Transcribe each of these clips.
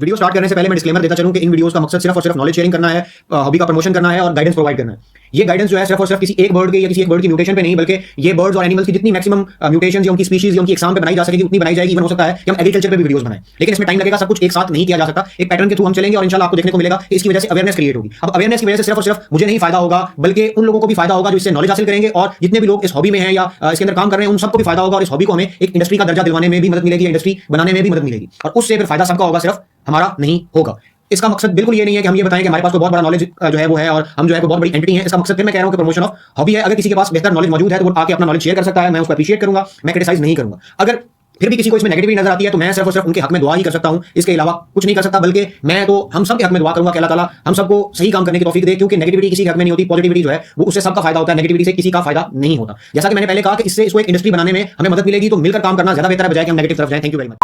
Video start करने से पहले मैं डिस्क्लेमर देता चलूं कि इन वीडियोस का मकसद सिर्फ और सिर्फ नॉलेज शेयरिंग करना है, हॉबी का प्रमोशन करना है और गाइडेंस प्रोवाइड करना है। ये गाइडेंस जो है सिर्फ और सिर्फ किसी एक बर्ड के या किसी एक बर्ड की म्यूटेशन पे नहीं, बल्कि ये बर्ड्स और एनिमल्स की जितनी मैक्सिमम म्यूटेशन या उनकी स्पीशीज या उनकी एग्जाम पे बनाई जा सकेगी उतनी बनाई जाएगी। इवन हो सकता है कि हम एग्रीकल्चर पे भी वीडियोस बनाएं, लेकिन इसमें टाइम लगेगा, सब कुछ एक साथ नहीं किया जा सकता। एक पैटर्न के थ्रू हम चलेंगे और इंशाल्लाह आपको देखने को मिलेगा कि इसकी वजह से अवेयरनेस क्रिएट होगी। अब अवेयरनेस की वजह से सिर्फ और सिर्फ मुझे नहीं फायदा होगा, बल्कि उन लोगों को भी फायदा होगा जो इससे नॉलेज हासिल करेंगे, और जितने भी लोग इस हॉबी में हैं या इसके अंदर काम कर रहे हैं उन सबको भी फायदा होगा, और इस हॉबी को हमें एक इंडस्ट्री का दर्जा दिलवाने में भी मदद मिलेगी, इंडस्ट्री बनाने में भी मदद मिलेगी, और उससे फिर फायदा सबका होगा, सिर्फ हमारा नहीं होगा। इसका मकसद बिल्कुल ये नहीं है कि हम ये बताएं कि हमारे पास कोई बहुत बड़ा नॉलेज जो है वो है और हम जो है कोई बहुत बड़ी एंटिटी है। इसका मकसद फिर मैं कह रहा हूं कि प्रमोशन ऑफ हॉबी है। अगर किसी के पास बेहतर नॉलेज मौजूद है तो वो आके अपना नॉलेज शेयर कर सकता है, मैं उसको अप्रिशिएट करूंगा, मैं क्रिटिसाइज नहीं करूंगा। अगर फिर भी किसी को इसमें नेगेटिविटी नजर आती है तो मैं सिर्फ और सिर्फ उनके हक में दुआ ही कर सकता हूं, इसके अलावा कुछ नहीं कर सकता। बल्कि मैं तो हम सब के हक में दुआ करूंगा कि अल्लाह ताला हम सबको सही काम करने की तौफीक दे, क्योंकि नेगेटिविटी किसी के हक में नहीं होती, पॉजिटिविटी जो है वो उससे सबका फायदा होता है, नेगेटिविटी से किसी का फायदा नहीं होता। जैसा कि मैंने पहले कहा कि इससे इसको एक इंडस्ट्री बनाने में हमें मदद मिलेगी, तो मिलकर काम करना ज्यादा बेहतर है बजाय कि हम नेगेटिव तरफ जाएं। Thank you very much.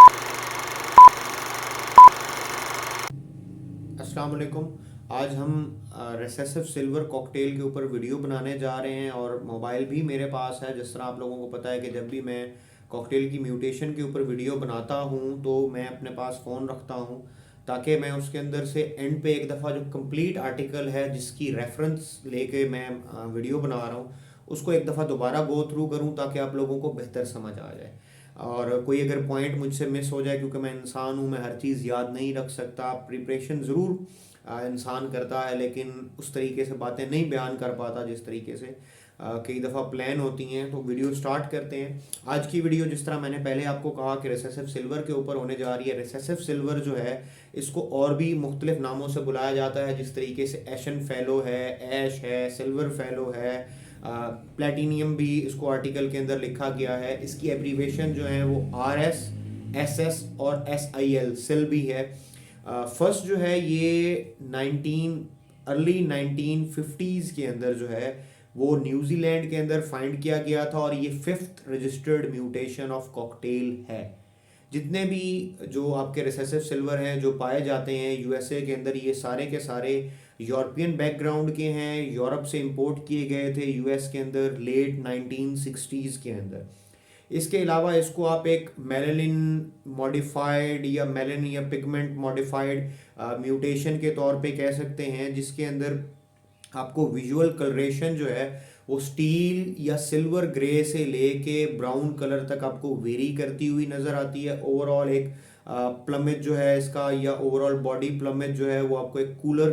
अस्सलाम वालेकुम। आज हम रिसेसिव सिल्वर कॉकटेल के ऊपर वीडियो बनाने जा रहे हैं, और मोबाइल भी मेरे पास है। जिस तरह आप लोगों को पता है कि जब भी मैं कॉकटेल की म्यूटेशन के ऊपर वीडियो बनाता हूं तो मैं अपने पास फ़ोन रखता हूं, ताकि मैं उसके अंदर से एंड पे एक दफ़ा जो कंप्लीट आर्टिकल है जिसकी रेफरेंस लेके मैं वीडियो बना रहा हूं उसको एक दफ़ा दोबारा गो थ्रू करूं, ताकि आप लोगों को बेहतर समझ आ जाए। और कोई अगर पॉइंट मुझसे मिस हो जाए, क्योंकि मैं इंसान हूँ, मैं हर चीज़ याद नहीं रख सकता। प्रिपरेशन ज़रूर इंसान करता है, लेकिन उस तरीके से बातें नहीं बयान कर पाता जिस तरीके से कई दफ़ा प्लान होती हैं। तो वीडियो स्टार्ट करते हैं। आज की वीडियो, जिस तरह मैंने पहले आपको कहा कि रिसेसिव सिल्वर के ऊपर होने जा रही है। रिसेसिव सिल्वर जो है इसको और भी मुख्तलिफ नामों से बुलाया जाता है, जिस तरीके से एशन फेलो है, ऐश है, सिल्वर फेलो है, प्लेटिनियम भी इसको आर्टिकल के अंदर लिखा गया है। इसकी एब्रीवेशन जो है वो RS, SS और SIL सिल भी है। फर्स्ट जो है ये अर्ली 1950s के अंदर जो है वो न्यूजीलैंड के अंदर फाइंड किया गया था, और ये 5th registered mutation of cocktail है। जितने भी जो आपके रिसेसिव सिल्वर हैं जो पाए जाते हैं USA के अंदर, ये सारे के सारे यूरोपियन बैकग्राउंड के हैं, यूरोप से इंपोर्ट किए गए थे US के अंदर लेट 1960s के अंदर। इसके अलावा इसको आप एक मेलानिन मॉडिफाइड या मेलानिन या पिगमेंट मॉडिफाइड म्यूटेशन के तौर पे कह सकते हैं, जिसके अंदर आपको विजुअल कलरेशन जो है वो स्टील या सिल्वर ग्रे से लेके ब्राउन कलर तक आपको वेरी करती हुई नज़र आती है। ओवरऑल एक प्लमेज जो है इसका, या ओवरऑल बॉडी प्लमेज जो है वो आपको एक कूलर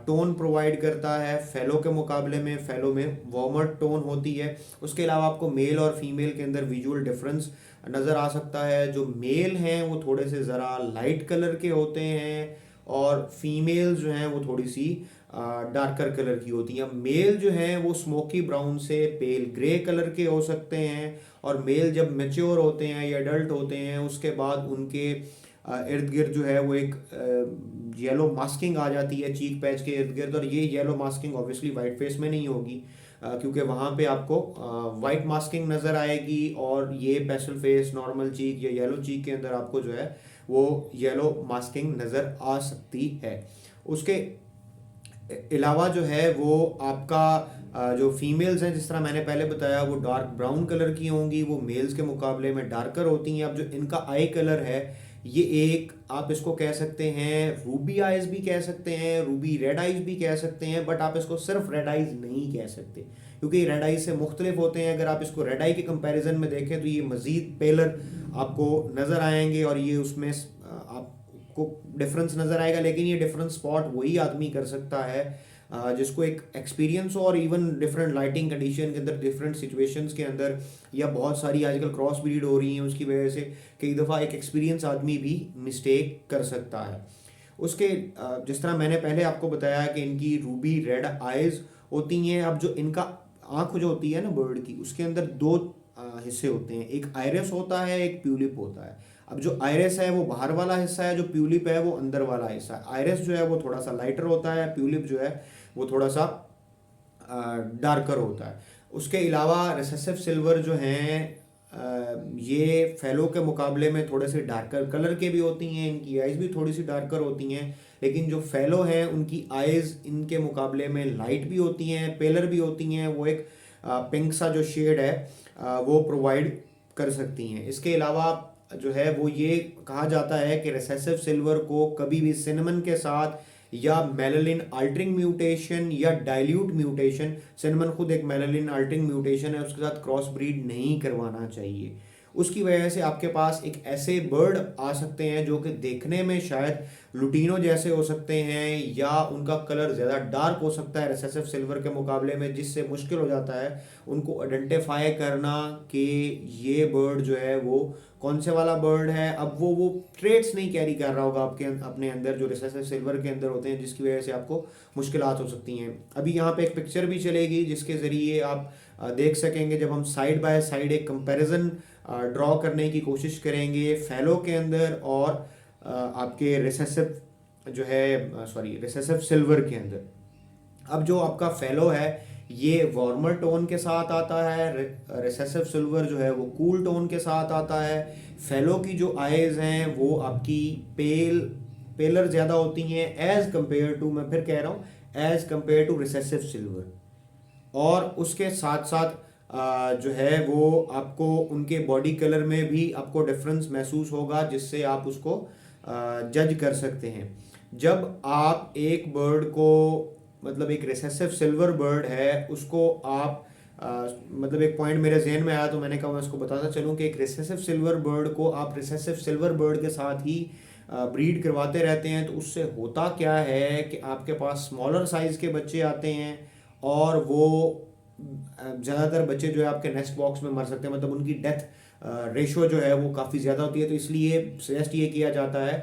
टोन प्रोवाइड करता है फेलो के मुकाबले में। फेलो में वार्मर टोन होती है। उसके अलावा आपको मेल और फीमेल के अंदर विजुअल डिफरेंस नज़र आ सकता है। जो मेल हैं वो थोड़े से ज़रा लाइट कलर के होते हैं, और फीमेल जो हैं वो थोड़ी सी डार्कर कलर की होती हैं। मेल जो हैं वो स्मोकी ब्राउन से पेल ग्रे कलर के हो सकते हैं, और मेल जब मेच्योर होते हैं या एडल्ट होते हैं उसके बाद उनके इर्द गिर्द जो है वो एक येलो मास्किंग आ जाती है चीक पैच के इर्द गिर्द। और ये yellow masking obviously white face में नहीं होगी, क्योंकि वहाँ पे आपको वाइट मास्किंग नज़र आएगी, और ये पेस्टल फेस, नॉर्मल चीक या येलो चीक के अंदर आपको जो है वो येलो मास्किंग नज़र आ सकती है। उसके अलावा जो है वो आपका जो फीमेल्स हैं, जिस तरह मैंने पहले बताया, वो डार्क ब्राउन कलर की होंगी, वो मेल्स के मुकाबले में डार्कर होती हैं। अब जो इनका आई कलर है, ये एक आप इसको कह सकते हैं रूबी आइज भी कह सकते हैं, रूबी रेड आइज भी कह सकते हैं, बट आप इसको सिर्फ रेड आइज नहीं कह सकते, क्योंकि रेड आइज से मुख्तलिफ होते हैं। अगर आप इसको रेड आई के कंपैरिजन में देखें तो ये मज़ीद पेलर आपको नज़र आएंगे, और ये उसमें आपको डिफरेंस नज़र आएगा। लेकिन ये डिफरेंस स्पॉट वही आदमी कर सकता है जिसको एक एक्सपीरियंस हो, और इवन डिफरेंट लाइटिंग कंडीशन के अंदर, डिफरेंट सिचुएशंस के अंदर, या बहुत सारी आजकल क्रॉस ब्रीड हो रही हैं उसकी वजह से कई दफ़ा एक एक्सपीरियंस आदमी भी मिस्टेक कर सकता है। उसके जिस तरह मैंने पहले आपको बताया कि इनकी रूबी रेड आइज़ होती हैं। अब जो इनका आँख जो होती है ना बर्ड की, उसके अंदर दो हिस्से होते हैं, एक आयरस होता है, एक प्यूलिप होता है। अब जो आयरस है वो बाहर वाला हिस्सा है, जो प्यूलिप है वो अंदर वाला हिस्सा है। आयरस जो है वो थोड़ा सा लाइटर होता है, प्यूलिप जो है वो थोड़ा सा डार्कर होता है। उसके अलावा रिसेसिव सिल्वर जो हैं ये फेलो के मुकाबले में थोड़े से डार्कर कलर के भी होती हैं, इनकी आइज़ भी थोड़ी सी डार्कर होती हैं। लेकिन जो फेलो हैं उनकी आइज़ इनके मुकाबले में लाइट भी होती हैं, पेलर भी होती हैं, वो एक पिंक सा जो शेड है वो प्रोवाइड कर सकती हैं। इसके अलावा जो है वो ये कहा जाता है कि रिसेसिव सिल्वर को कभी भी सिनेमन के साथ या मेलानिन अल्टरिंग म्यूटेशन या डाइल्यूट म्यूटेशन, सिनेमन खुद एक मेलानिन अल्टरिंग म्यूटेशन है, उसके साथ क्रॉस ब्रीड नहीं करवाना चाहिए। उसकी वजह से आपके पास एक ऐसे बर्ड आ सकते हैं जो कि देखने में शायद लुटीनो जैसे हो सकते हैं या उनका कलर ज़्यादा डार्क हो सकता है रिसेसिव सिल्वर के मुकाबले में, जिससे मुश्किल हो जाता है उनको आइडेंटिफाई करना कि ये बर्ड जो है वो कौन से वाला बर्ड है। अब वो ट्रेट्स नहीं कैरी कर रहा होगा आपके अपने अंदर जो रिसेसिव सिल्वर के अंदर होते हैं, जिसकी वजह से आपको मुश्किलात हो सकती हैं। अभी यहाँ पे एक पिक्चर भी चलेगी जिसके ज़रिए आप देख सकेंगे, जब हम साइड बाय साइड एक कंपैरिजन ड्रॉ करने की कोशिश करेंगे फैलो के अंदर और आपके रिसेसिव जो है रिसेसिव सिल्वर के अंदर। अब जो आपका फेलो है ये वार्मर टोन के साथ आता है, रिसेसिव सिल्वर जो है वो कूल टोन के साथ आता है। फेलो की जो आइज हैं वो आपकी पेलर ज़्यादा होती हैं एज कंपेयर टू, मैं फिर कह रहा हूँ, as compare to recessive silver. और उसके साथ साथ जो है वो आपको उनके बॉडी कलर में भी आपको डिफरेंस महसूस होगा, जिससे आप उसको जज कर सकते हैं। जब आप एक बर्ड को, मतलब एक रिसेसिव सिल्वर बर्ड है उसको आप मतलब एक पॉइंट मेरे जहन में आया तो मैंने कहा मैं उसको बताता चलूँ कि एक रिसेसिव सिल्वर बर्ड को आप रिसेसिव सिल्वर बर्ड के साथ ही ब्रीड करवाते रहते हैं, तो उससे होता क्या है कि आपके पास स्मॉलर साइज़ के बच्चे आते हैं और वो ज़्यादातर बच्चे जो है आपके नेस्ट बॉक्स में मर सकते हैं, मतलब उनकी डेथ रेशो जो है वो काफ़ी ज़्यादा होती है। तो इसलिए सजेस्ट ये किया जाता है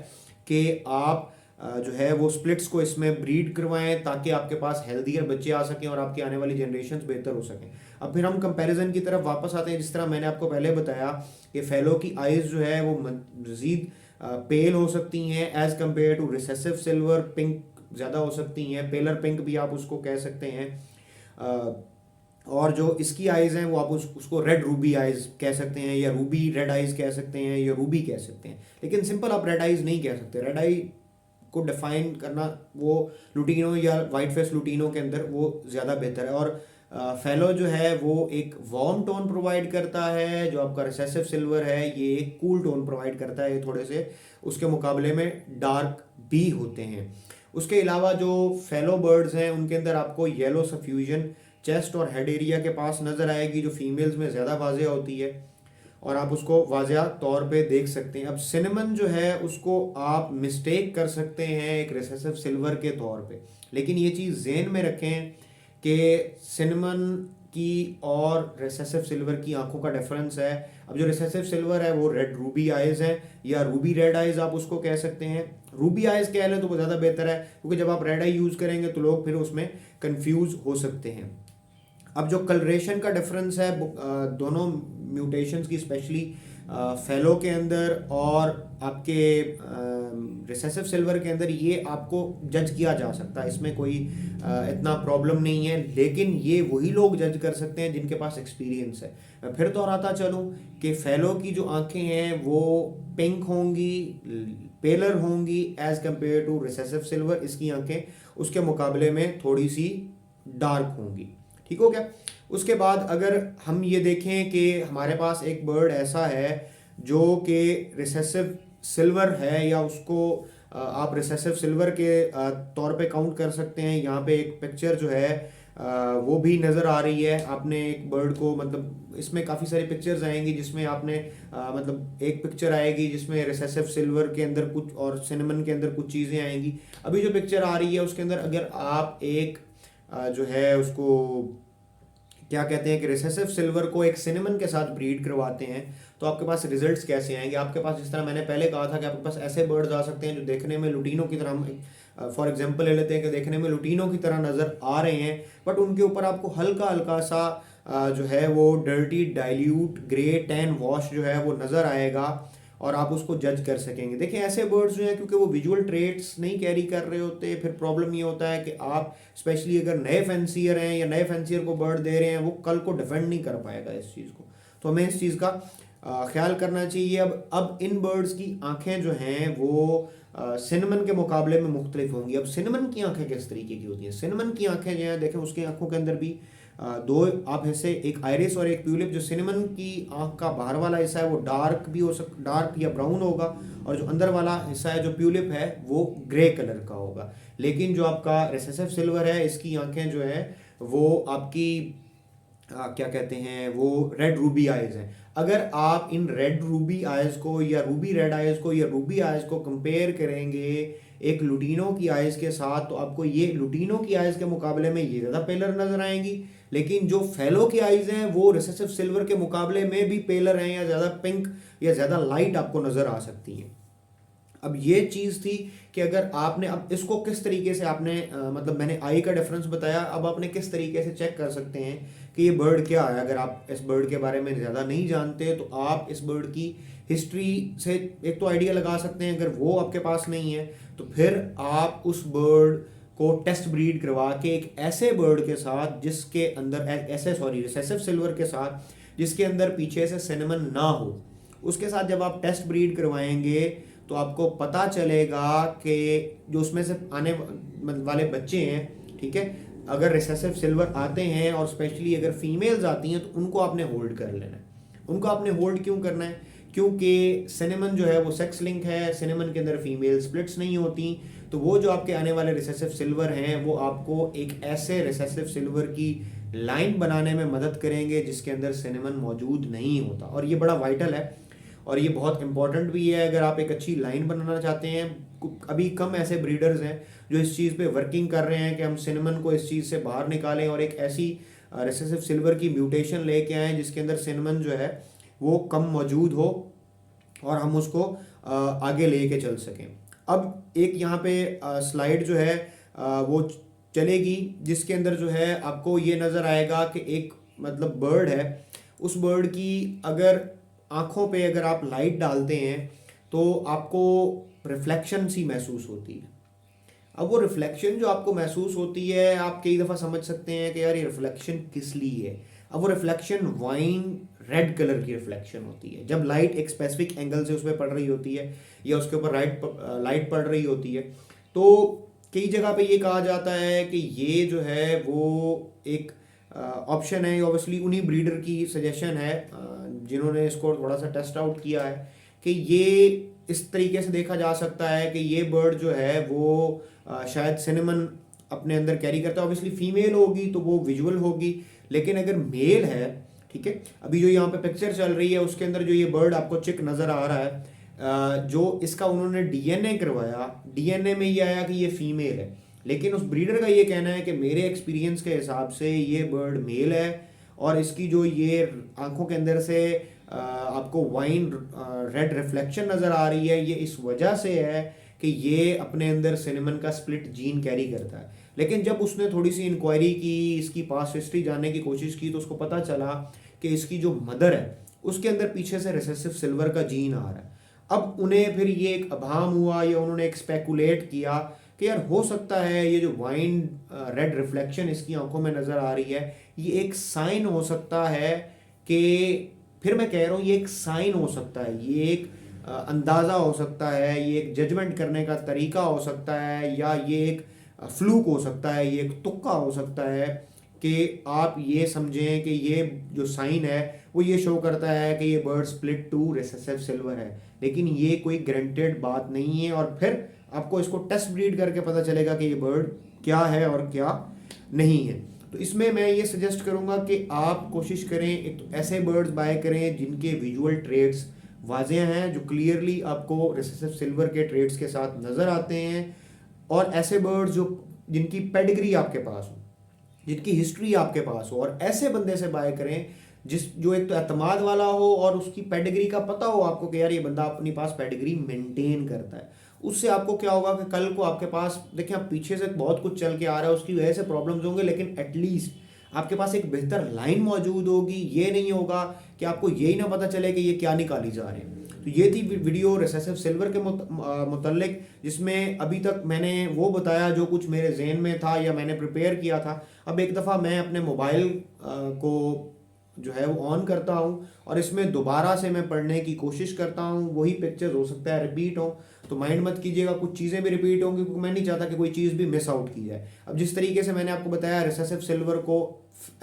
कि आप जो है वो स्प्लिट्स को इसमें ब्रीड करवाएं ताकि आपके पास हेल्दियर बच्चे आ सकें और आपकी आने वाली जनरेशन बेहतर हो सकें। अब फिर हम कंपैरिजन की तरफ वापस आते हैं। जिस तरह मैंने आपको पहले बताया कि फेलो की आइज़ जो है वो मज़ीद पेल हो सकती हैं as compare to recessive silver, pink ज़्यादा हो सकती हैं, पेलर पिंक भी आप उसको कह सकते हैं। और जो इसकी आइज़ हैं वो आप उसको रेड रूबी आइज़ कह सकते हैं या रूबी रेड आइज़ कह सकते हैं या रूबी कह सकते हैं, लेकिन सिंपल आप रेड आइज़ नहीं कह सकते। रेड आई को डिफाइन करना वो लुटीनो या वाइट फेस लुटीनो के अंदर वो ज़्यादा बेहतर है। और फेलो जो है वो एक वार्म टोन प्रोवाइड करता है, जो आपका रिसेसिव सिल्वर है ये एक कूल टोन प्रोवाइड करता है, ये थोड़े से उसके मुकाबले में डार्क भी होते हैं। उसके अलावा जो फेलो बर्ड्स हैं उनके अंदर आपको येलो सफ्यूजन चेस्ट और हेड एरिया के पास नज़र आएगी, जो फीमेल्स में ज़्यादा वाज़ेह होती है और आप उसको वाज़ेह तौर पे देख सकते हैं। अब सिनेमन जो है उसको आप मिस्टेक कर सकते हैं एक रिसेसिव सिल्वर के तौर पे, लेकिन ये चीज़ ज़हन में रखें कि सिनेमन की और रिसेसिव सिल्वर की आंखों का डिफरेंस है। अब जो रिसेसिव सिल्वर है वो रेड रूबी आइज़ हैं या रूबी रेड आइज़ आप उसको कह सकते हैं। रूबी आइज़ कह लें तो वो ज़्यादा बेहतर है, क्योंकि जब आप रेड आई यूज़ करेंगे तो लोग फिर उसमें कंफ्यूज हो सकते हैं। अब जो कलरेशन का डिफरेंस है दोनों म्यूटेशंस की, स्पेशली फेलो के अंदर और आपके रिसेसिव सिल्वर के अंदर, ये आपको जज किया जा सकता है, इसमें कोई इतना प्रॉब्लम नहीं है, लेकिन ये वही लोग जज कर सकते हैं जिनके पास एक्सपीरियंस है। मैं फिर दोहराता चलूँ कि फेलो की जो आंखें हैं वो पिंक होंगी, पेलर होंगी as compare to recessive silver, इसकी आंखें उसके मुकाबले में थोड़ी सी डार्क होंगी। ठीक हो गया। उसके बाद अगर हम ये देखें कि हमारे पास एक बर्ड ऐसा है जो कि रिसेसिव सिल्वर है या उसको आप रिसेसिव सिल्वर के तौर पे काउंट कर सकते हैं। यहाँ पे एक पिक्चर जो है वो भी नज़र आ रही है। आपने एक बर्ड को, मतलब इसमें काफ़ी सारी पिक्चर्स आएंगी जिसमें आपने मतलब एक पिक्चर आएगी जिसमें रिसेसिव सिल्वर के अंदर कुछ और सिनेमन के अंदर कुछ चीज़ें आएंगी। अभी जो पिक्चर आ रही है उसके अंदर अगर आप एक जो है उसको क्या कहते हैं कि रिसेसिव सिल्वर को एक सिनेमन के साथ ब्रीड करवाते हैं तो आपके पास रिजल्ट्स कैसे आएंगे। आपके पास, जिस तरह मैंने पहले कहा था कि आपके पास ऐसे बर्ड्स आ सकते हैं जो देखने में लुटीनो की तरह, हम फॉर एग्जांपल ले लेते हैं कि देखने में लुटीनो की तरह नज़र आ रहे हैं, बट उनके ऊपर आपको हल्का हल्का सा जो है वो dirty dilute grey tan wash जो है वो नज़र आएगा और आप उसको जज कर सकेंगे। देखिए ऐसे बर्ड्स जो हैं क्योंकि वो विजुअल ट्रेट्स नहीं कैरी कर रहे होते, फिर प्रॉब्लम ये होता है कि आप स्पेशली अगर नए फैंसियर हैं या नए फैंसियर को बर्ड दे रहे हैं, वो कल को डिफेंड नहीं कर पाएगा इस चीज़ को, तो हमें इस चीज़ का ख्याल करना चाहिए। अब इन बर्ड्स की आंखें जो हैं वो सिनेमन के मुकाबले में मुख्तलिफ होंगी। अब सिनेमन की आंखें किस तरीके की होती हैं? सिनेमन की आंखें जो हैं देखें उसकी आंखों के अंदर भी दो आप ऐसे एक आयरिस और एक ट्यूलिप, जो सिनेमन की आँख का बाहर वाला हिस्सा है वो डार्क या ब्राउन होगा, और जो अंदर वाला हिस्सा है जो ट्यूलिप है वो ग्रे कलर का होगा। लेकिन जो आपका रिसेसिव सिल्वर है, इसकी आंखें जो है वो आपकी क्या कहते हैं, वो रेड रूबी आइज हैं। अगर आप इन रेड रूबी आइज को या रूबी रेड आइज को या रूबी आइज को कंपेयर करेंगे एक लुटीनो की आइज के साथ, तो आपको ये लुटीनो की आइज के मुकाबले में ये ज़्यादा पेलर नज़र आएंगी। लेकिन जो फेलो की आइज हैं वो रिसेसिव सिल्वर के मुकाबले में भी पेलर हैं, या ज़्यादा पिंक या ज़्यादा लाइट आपको नज़र आ सकती हैं। अब ये चीज़ थी कि अगर आपने अब इसको किस तरीके से आपने मतलब मैंने आई का डिफरेंस बताया, अब आपने किस तरीके से चेक कर सकते हैं कि ये बर्ड क्या है। अगर आप इस बर्ड के बारे में ज़्यादा नहीं जानते तो आप इस बर्ड की हिस्ट्री से एक तो आइडिया लगा सकते हैं। अगर वो आपके पास नहीं है तो फिर आप उस बर्ड को टेस्ट ब्रीड करवा के एक ऐसे बर्ड के साथ जिसके अंदर रिसेसिव सिल्वर के साथ जिसके अंदर पीछे से सिनेमन ना हो, उसके साथ जब आप टेस्ट ब्रीड करवाएंगे तो आपको पता चलेगा कि जो उसमें से आने वाले बच्चे हैं, ठीक है, अगर रिसेसिव सिल्वर आते हैं और स्पेशली अगर फीमेल्स आती हैं तो उनको आपने होल्ड कर लेना है। उनको आपने होल्ड क्यों करना है? क्योंकि सिनेमन जो है वो सेक्स लिंक है, सिनेमन के अंदर फीमेल स्प्लिट्स नहीं होती। तो वो जो आपके आने वाले रिसेसिव सिल्वर हैं वो आपको एक ऐसे रिसेसिव सिल्वर की लाइन बनाने में मदद करेंगे जिसके अंदर सिनेमन मौजूद नहीं होता। और ये बड़ा वाइटल है और ये बहुत इंपॉर्टेंट भी है अगर आप एक अच्छी लाइन बनाना चाहते हैं। अभी कम ऐसे ब्रीडर्स हैं जो इस चीज़ पे वर्किंग कर रहे हैं कि हम सिनेमन को इस चीज़ से बाहर निकालें और एक ऐसी रिसेसिव सिल्वर की म्यूटेशन लेके आएँ जिसके अंदर सिनेमन जो है वो कम मौजूद हो और हम उसको आगे लेके चल सकें। अब एक यहाँ पे स्लाइड जो है वो चलेगी जिसके अंदर जो है आपको ये नज़र आएगा कि एक मतलब बर्ड है, उस बर्ड की अगर आँखों पे अगर आप लाइट डालते हैं तो आपको रिफ्लेक्शन सी महसूस होती है। अब वो रिफ्लेक्शन जो आपको महसूस होती है, आप कई दफ़ा समझ सकते हैं कि यार ये रिफ्लेक्शन किस लिए है। अब वो रिफ्लेक्शन वाइन रेड कलर की रिफ्लेक्शन होती है। जब लाइट एक स्पेसिफिक एंगल से उस पर पड़ रही होती है या उसके ऊपर लाइट पड़ रही होती है, तो कई जगह पे ये कहा जाता है कि ये जो है वो एक ऑप्शन है। ऑब्वियसली उन्हीं ब्रीडर की सजेशन है जिन्होंने इसको थोड़ा सा टेस्ट आउट किया है कि ये इस तरीके से देखा जा सकता है कि ये बर्ड जो है वो शायद सिनेमन अपने अंदर कैरी करता है। ऑब्वियसली फीमेल होगी तो वो विजुअल होगी, लेकिन अगर मेल है, ठीक है, अभी जो यहाँ पे पिक्चर चल रही है उसके अंदर जो ये बर्ड आपको चिक नज़र आ रहा है, जो इसका उन्होंने डीएनए करवाया, डीएनए में ये आया कि ये फीमेल है। लेकिन उस ब्रीडर का ये कहना है कि मेरे एक्सपीरियंस के हिसाब से ये बर्ड मेल है और इसकी जो ये आंखों के अंदर से आपको वाइन रेड रिफ्लेक्शन नज़र आ रही है, ये इस वजह से है कि ये अपने अंदर सिनेमन का स्प्लिट जीन कैरी करता है। लेकिन जब उसने थोड़ी सी इंक्वायरी की, इसकी पास्ट हिस्ट्री जानने की कोशिश की, तो उसको पता चला कि इसकी जो मदर है उसके अंदर पीछे से रिसेसिव सिल्वर का जीन आ रहा है। अब उन्हें फिर ये एक अभाम हुआ या उन्होंने एक स्पेकुलेट किया कि यार हो सकता है ये जो वाइन रेड रिफ्लेक्शन इसकी आंखों में नज़र आ रही है ये एक साइन हो सकता है कि, फिर मैं कह रहा हूँ ये एक साइन हो सकता है, ये एक अंदाज़ा हो सकता है, ये एक जजमेंट करने का तरीका हो सकता है, या ये एक फ्लूक हो सकता है, ये एक तुक्का हो सकता है कि आप ये समझें कि ये जो साइन है वो ये शो करता है कि ये bird split to recessive silver है। लेकिन ये कोई ग्रंटेड बात नहीं है और फिर आपको इसको टेस्ट ब्रीड करके पता चलेगा कि ये बर्ड क्या है और क्या नहीं है। तो इसमें मैं ये सजेस्ट करूँगा कि आप कोशिश करें एक तो ऐसे बर्ड्स बाय करें जिनके विजुअल ट्रेड्स वाज़ेह हैं, जो क्लियरली आपको रिसेसिव सिल्वर के ट्रेड्स के साथ नज़र आते हैं, और ऐसे बर्ड्स जो जिनकी पेडिग्री आपके पास हो, जिनकी हिस्ट्री आपके पास हो, और ऐसे बंदे से बाय करें जो एक तो एतमाद वाला हो और उसकी पेडिग्री का पता हो आपको कि यार ये बंदा अपनी पास पेडिग्री मेंटेन करता है। उससे आपको क्या होगा कि कल को आपके पास देखिए आप पीछे से बहुत कुछ चल के आ रहा है, उसकी वजह से प्रॉब्लम्स होंगे, लेकिन एटलीस्ट आपके पास एक बेहतर लाइन मौजूद होगी। ये नहीं होगा कि आपको यही ना पता चले कि ये क्या निकाली जा रही है। तो ये थी वीडियो रिसेसिव सिल्वर के मुतल्लिक, जिसमें अभी तक मैंने वो बताया जो कुछ मेरे जहन में था या मैंने प्रिपेयर किया था। अब एक दफ़ा मैं अपने मोबाइल को जो है वो ऑन करता हूँ और इसमें दोबारा से मैं पढ़ने की कोशिश करता हूँ। वही पिक्चर्स हो सकता है रिपीट हो, तो माइंड मत कीजिएगा, कुछ चीज़ें भी रिपीट होंगी क्योंकि मैं नहीं चाहता कि कोई चीज़ भी मिस आउट की जाए। अब जिस तरीके से मैंने आपको बताया रिसेसिव सिल्वर को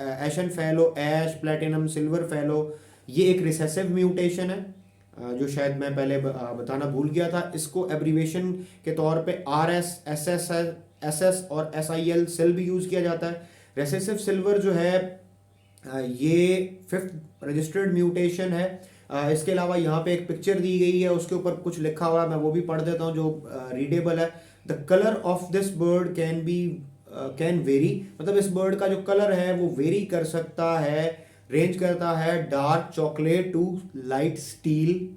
एशन फेलो, ऐश, प्लेटिनम, सिल्वर फेलो, ये एक रिसेसिव म्यूटेशन है जो शायद मैं पहले बताना भूल गया था। इसको एब्रीवेशन के तौर पे RS, SS और SIL सेल भी यूज़ किया जाता है। रिसेसिव सिल्वर जो है ये 5th रजिस्टर्ड म्यूटेशन है। इसके अलावा यहाँ पे एक पिक्चर दी गई है, उसके ऊपर कुछ लिखा हुआ है, मैं वो भी पढ़ देता हूँ जो रीडेबल है। The colour of this bird can very, मतलब इस बर्ड का जो कलर है वो वेरी कर सकता है, रेंज करता है dark chocolate to light steel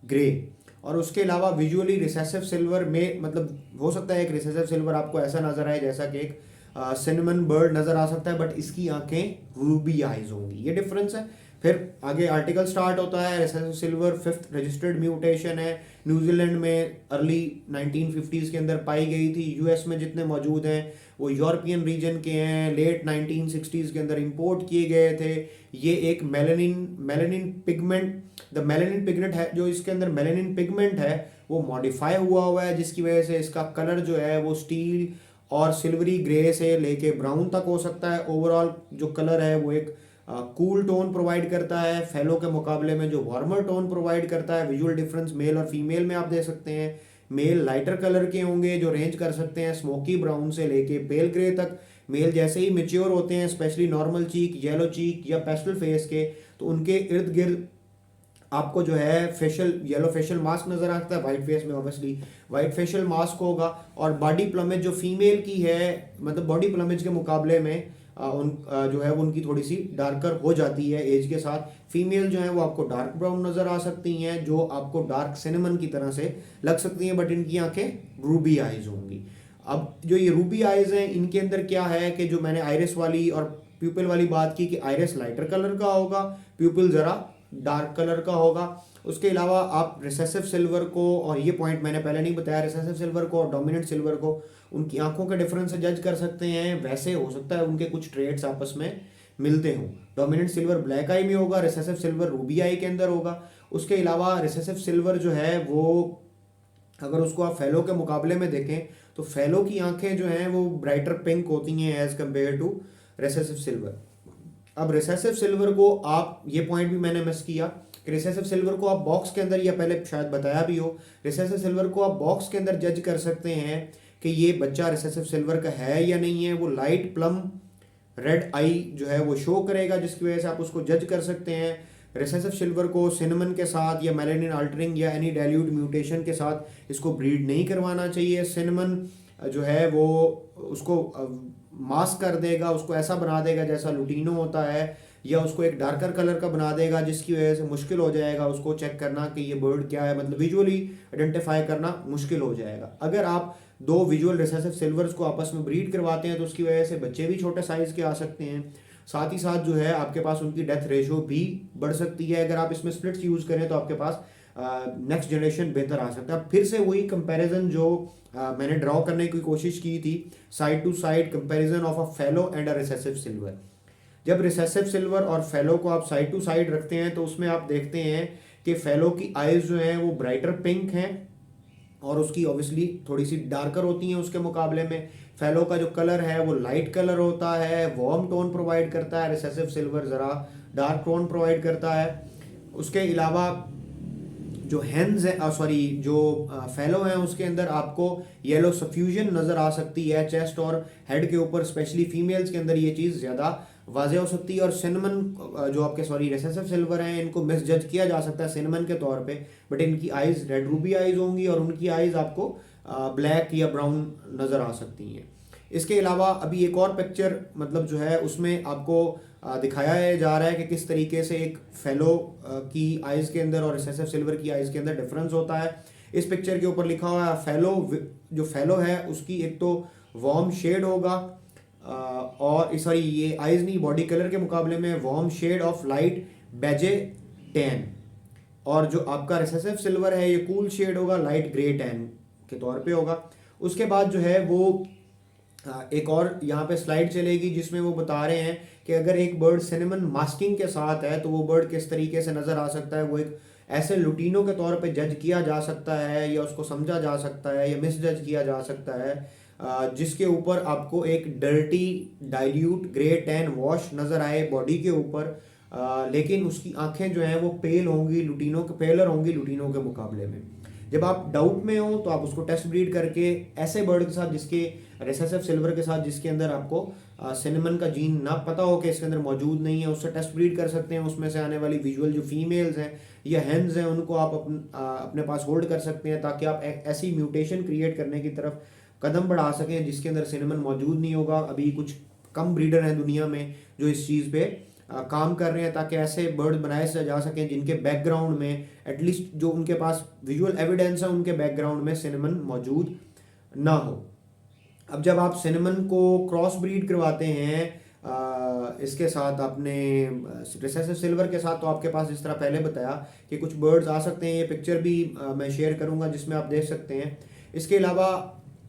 grey. और उसके अलावा विजुअली रिसेसिव सिल्वर में, मतलब हो सकता है एक रिसेसिव सिल्वर आपको ऐसा नजर आए जैसा कि एक सिनेमन बर्ड नजर आ सकता है, बट इसकी आंखें रूबी आइज होंगी, ये डिफरेंस है। फिर आगे आर्टिकल स्टार्ट होता है। Recessive silver 5th registered mutation है, न्यूजीलैंड में अर्ली 1950s के अंदर पाई गई थी। यूएस में जितने मौजूद हैं वो यूरोपियन रीजन के हैं, लेट 1960s के अंदर इंपोर्ट किए गए थे। ये एक melanin pigment, the melanin pigment है, जो इसके अंदर मेलानिन पिगमेंट है वो मॉडिफाई हुआ है, जिसकी वजह से इसका कलर जो है वो स्टील और सिल्वरी ग्रे से लेके ब्राउन तक हो सकता है। ओवरऑल जो कलर है वो एक कूल टोन प्रोवाइड करता है, फेलो के मुकाबले में जो वार्मर टोन प्रोवाइड करता है। विजुअल डिफरेंस मेल और फीमेल में आप देख सकते हैं। मेल लाइटर कलर के होंगे जो रेंज कर सकते हैं स्मोकी ब्राउन से लेके पेल ग्रे तक। मेल जैसे ही मेच्योर होते हैं, स्पेशली नॉर्मल चीक, येलो चीक या पेस्टल फेस के, तो उनके इर्द गिर्द आपको जो है फेशियल येलो फेशियल मास्क नजर आता है। वाइट फेस में ऑब्वियसली वाइट फेशियल मास्क होगा। और बॉडी प्लमेज जो फीमेल की है, मतलब बॉडी प्लमेज के मुकाबले में जो है वो उनकी थोड़ी सी डार्कर हो जाती है एज के साथ। फीमेल जो है वो आपको डार्क ब्राउन नजर आ सकती हैं, जो आपको डार्क सिनेमन की तरह से लग सकती हैं, बट इनकी आंखें रूबी आइज होंगी। अब जो ये रूबी आइज हैं, इनके अंदर क्या है कि जो मैंने आइरिस वाली और प्यूपिल वाली बात की कि आइरिस लाइटर कलर का होगा, प्यूपिल ज़रा डार्क कलर का होगा। उसके अलावा आप रिसेसिव सिल्वर को, और ये पॉइंट मैंने पहले नहीं बताया, रिसेसिव सिल्वर को और डोमिनेंट सिल्वर को उनकी आंखों के डिफरेंस से जज कर सकते हैं। वैसे हो सकता है उनके कुछ ट्रेड्स आपस में मिलते हों। डोमिनेंट सिल्वर ब्लैक आई में होगा, रिसेसिव सिल्वर रूबी आई के अंदर होगा। उसके अलावा रिसेसिव सिल्वर जो है वो, अगर उसको आप फेलो के मुकाबले में देखें तो फेलो की आंखें जो हैं वो ब्राइटर पिंक होती हैं as compare to recessive silver. अब रिसेसिव सिल्वर को आप, ये पॉइंट भी मैंने मिस किया कि रिसेसिव सिल्वर को आप बॉक्स के अंदर, या पहले शायद बताया भी हो, रिसेसिव सिल्वर को आप बॉक्स के अंदर जज कर सकते हैं कि ये बच्चा रिसेसिव सिल्वर का है या नहीं है। वो लाइट प्लम रेड आई जो है वो शो करेगा, जिसकी वजह से आप उसको जज कर सकते हैं। रिसेसिव सिल्वर को सिनेमन के साथ या मेलानिन अल्टरिंग या एनी डाइल्यूट म्यूटेशन के साथ इसको ब्रीड नहीं करवाना चाहिए। सिनेमन जो है वो उसको मास्क कर देगा, उसको ऐसा बना देगा जैसा लुटीनो होता है, या उसको एक डार्कर कलर का बना देगा, जिसकी वजह से मुश्किल हो जाएगा उसको चेक करना कि ये बर्ड क्या है, मतलब विजुअली आइडेंटिफाई करना मुश्किल हो जाएगा। अगर आप दो विजुअल रिसेसिव सिल्वर्स को आपस में ब्रीड करवाते हैं तो उसकी वजह से बच्चे भी छोटे साइज़ के आ सकते हैं। साथ ही साथ जो है आपके पास उनकी डेथ रेशो भी बढ़ सकती है। अगर आप इसमें स्प्लिट्स यूज़ करें तो आपके पास नेक्स्ट जनरेशन बेहतर आ सकता है। फिर से वही कंपैरिजन जो मैंने ड्रॉ करने की कोशिश की थी, side to side comparison of a fallow and a recessive silver. जब रिसेसिव सिल्वर और फेलो को आप साइड टू साइड रखते हैं तो उसमें आप देखते हैं कि फेलो की आइज जो हैं वो ब्राइटर पिंक हैं और उसकी ऑब्वियसली थोड़ी सी डार्कर होती हैं उसके मुकाबले में। फेलो का जो कलर है वो लाइट कलर होता है, वार्म टोन प्रोवाइड करता है। रिसेसिव सिल्वर ज़रा डार्क टोन प्रोवाइड करता है। उसके अलावा जो हैंड्स है, सॉरी जो फेलो हैं उसके अंदर आपको येलो सफ्यूजन नज़र आ सकती है चेस्ट और हेड के ऊपर, स्पेशली फीमेल्स के अंदर ये चीज़ ज़्यादा वाज़ेह हो सकती है। और सिनेमन जो आपके रिसेसिव सिल्वर हैं इनको मिस जज किया जा सकता है सिनेमन के तौर पे, बट इनकी आइज़ रेड रूबी आइज़ होंगी और उनकी आइज़ आपको ब्लैक या ब्राउन नज़र आ सकती हैं। इसके अलावा अभी एक और पिक्चर मतलब जो है उसमें आपको दिखाया जा रहा है कि किस तरीके से एक फेलो की आइज़ के अंदर और रिसेसिव सिल्वर की आइज़ के अंदर डिफरेंस होता है। इस पिक्चर के ऊपर लिखा हुआ है फेलो, जो फेलो है उसकी एक तो वार्म शेड होगा और सॉरी ये आइज़ नहीं, बॉडी कलर के मुकाबले में वार्म शेड ऑफ लाइट बेजे टैन, और जो आपका रिसेसिव सिल्वर है ये कूल शेड होगा, लाइट ग्रे टैन के तौर पे होगा। उसके बाद जो है वो एक और यहाँ पे स्लाइड चलेगी जिसमें वो बता रहे हैं कि अगर एक बर्ड सिनेमन मास्किंग के साथ है तो वो बर्ड किस तरीके से नज़र आ सकता है। वो एक ऐसे लुटीनो के तौर पे जज किया जा सकता है या उसको समझा जा सकता है या मिस जज किया जा सकता है। जिसके ऊपर आपको एक dirty dilute grey tan wash नज़र आए बॉडी के ऊपर, लेकिन उसकी आंखें जो हैं वो पेलर होंगी लुटीनों के मुकाबले में। जब आप डाउट में हो तो आप उसको टेस्ट ब्रीड करके ऐसे बर्ड के साथ जिसके रेसेसिव सिल्वर के साथ जिसके अंदर आपको सिनेमन का जीन ना पता हो कि इसके अंदर मौजूद नहीं है, उससे टेस्ट ब्रीड कर सकते हैं। उसमें से आने वाली विजुअल जो फीमेल्स हैं या हेन्स हैं उनको आप अपने पास होल्ड कर सकते हैं, ताकि आप ऐसी म्यूटेशन क्रिएट करने की तरफ कदम बढ़ा सकें जिसके अंदर सिनेमन मौजूद नहीं होगा। अभी कुछ कम ब्रीडर हैं दुनिया में जो इस चीज़ पे काम कर रहे हैं, ताकि ऐसे बर्ड बनाए जा सकें जिनके बैकग्राउंड में एटलीस्ट जो उनके पास विजुअल एविडेंस है उनके बैकग्राउंड में सिनेमन मौजूद ना हो। अब जब आप सिनेमन को क्रॉस ब्रीड करवाते हैं इसके साथ अपने रिसेसिव सिल्वर के साथ, तो आपके पास जिस तरह पहले बताया कि कुछ बर्ड्स आ सकते हैं। ये पिक्चर भी मैं शेयर करूंगा जिसमें आप देख सकते हैं। इसके अलावा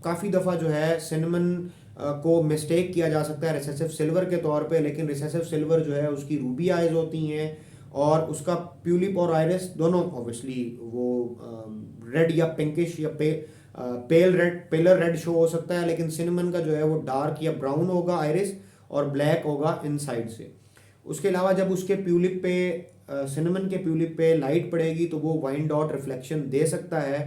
काफ़ी दफ़ा जो है सिनेमन को मिस्टेक किया जा सकता है रिसेसिव सिल्वर के तौर पे, लेकिन रिसेसिव सिल्वर जो है उसकी रूबी आइज होती हैं और उसका प्यूलिप और आइरिस दोनों ऑब्वियसली वो रेड या पिंकिश या पेलर रेड शो हो सकता है, लेकिन सिनेमन का जो है वो डार्क या ब्राउन होगा आइरिस और ब्लैक होगा इनसाइड से। उसके अलावा जब उसके प्यूलिप पे सिनेमन के प्यूलिप पे लाइट पड़ेगी तो वो वाइन डॉट रिफ्लेक्शन दे सकता है।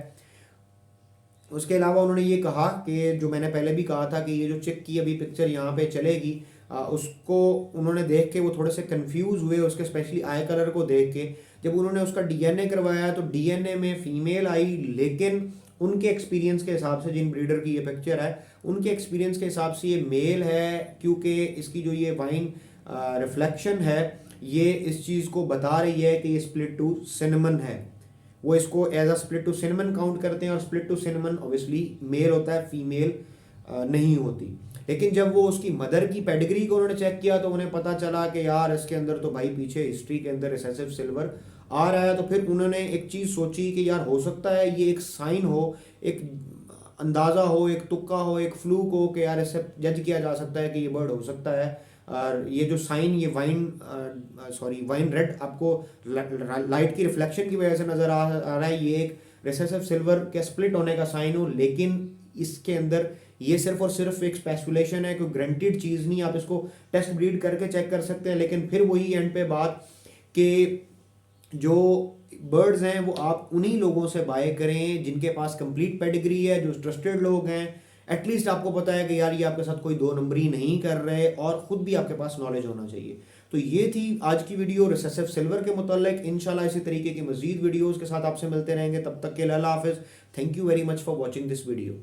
उसके अलावा उन्होंने ये कहा कि जो मैंने पहले भी कहा था कि ये जो चिक की अभी पिक्चर यहाँ पे चलेगी, उसको उन्होंने देख के वो थोड़े से कंफ्यूज हुए, उसके स्पेशली आई कलर को देख के। जब उन्होंने उसका डीएनए करवाया तो डीएनए में फीमेल आई, लेकिन उनके एक्सपीरियंस के हिसाब से, जिन ब्रीडर की ये पिक्चर है उनके एक्सपीरियंस के हिसाब से ये मेल है, क्योंकि इसकी जो ये वाइन रिफ्लेक्शन है ये इस चीज़ को बता रही है कि ये स्प्लिट टू सिनेमन है। वो इसको as a split to cinnamon count करते हैं और split to cinnamon obviously male होता है, फीमेल नहीं होती। लेकिन जब वो उसकी मदर की पेडिग्री को उन्होंने चेक किया तो उन्हें पता चला कि यार इसके अंदर तो भाई पीछे हिस्ट्री के अंदर रिसेसिव सिल्वर आ रहा है। तो फिर उन्होंने एक चीज़ सोची कि यार हो सकता है ये एक साइन हो, एक अंदाज़ा हो, एक तुक्का हो, एक फ्लूक हो कि यार इससे जज किया जा सकता है कि ये बर्ड हो सकता है। और ये जो साइन ये वाइन रेड आपको लाइट की रिफ्लेक्शन की वजह से नज़र आ रहा है, ये एक रिसेसिव सिल्वर के स्प्लिट होने का साइन हो, लेकिन इसके अंदर ये सिर्फ और सिर्फ एक स्पेकुलेशन है, कोई ग्रंटेड चीज़ नहीं। आप इसको टेस्ट ब्रीड करके चेक कर सकते हैं, लेकिन फिर वही एंड पे बात कि जो बर्ड्स हैं वो आप उन्हीं लोगों से बाय करें जिनके पास कंप्लीट पेडिग्री है, जो ट्रस्टेड लोग हैं। एटलीस्ट आपको पता है कि यार ये आपके साथ कोई दो नंबरी नहीं कर रहे और ख़ुद भी आपके पास नॉलेज होना चाहिए। तो ये थी आज की वीडियो रिसेसिव सिल्वर के मुताल्लिक। इंशाल्लाह इसी तरीके की मज़ीद वीडियोज़ के साथ आपसे मिलते रहेंगे। तब तक के लिए अल्लाह हाफ़िज़। Thank you very much for watching this video.